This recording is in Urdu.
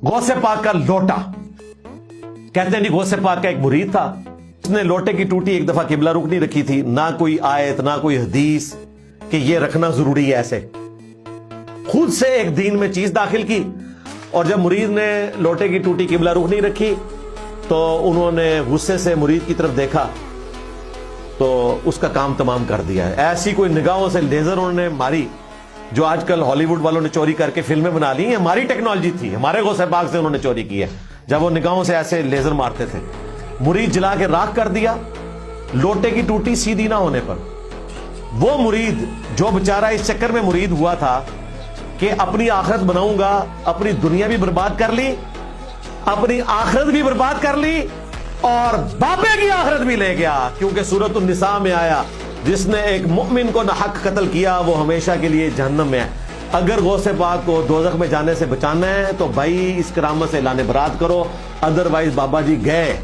غوث پاک کا لوٹا. کہتے ہیں نہیں غوث پاک کا ایک مرید تھا, اس نے لوٹے کی ٹوٹی ایک دفعہ قبلہ رخ نہیں رکھی تھی, نہ کوئی آیت نہ کوئی حدیث کہ یہ رکھنا ضروری ہے, ایسے خود سے ایک دین میں چیز داخل کی. اور جب مرید نے لوٹے کی ٹوٹی قبلہ رخ نہیں رکھی تو انہوں نے غصے سے مرید کی طرف دیکھا تو اس کا کام تمام کر دیا ہے. ایسی کوئی نگاہوں سے لیزر انہوں نے ماری جو آج کل ہالی ووڈ والوں نے چوری کر کے فلمیں بنا لی ہیں, ہماری ٹیکنالوجی تھی, ہمارے غوث پاک سے انہوں نے چوری کی ہے جب وہ نگاہوں سے ایسے لیزر مارتے تھے. مرید جلا کے راکھ کر دیا لوٹے کی ٹوٹی سیدھی نہ ہونے پر. وہ مرید جو بیچارہ اس چکر میں مرید ہوا تھا کہ اپنی آخرت بناؤں گا, اپنی دنیا بھی برباد کر لی, اپنی آخرت بھی برباد کر لی اور بابے کی آخرت بھی لے گیا, کیونکہ سورۃ النساء میں آیا جس نے ایک مؤمن کو ناحق قتل کیا وہ ہمیشہ کے لیے جہنم میں ہے. اگر غوث پاک کو دوزخ میں جانے سے بچانا ہے تو بھائی اس کرامت سے اعلان برات کرو, ادروائز بابا جی گئے.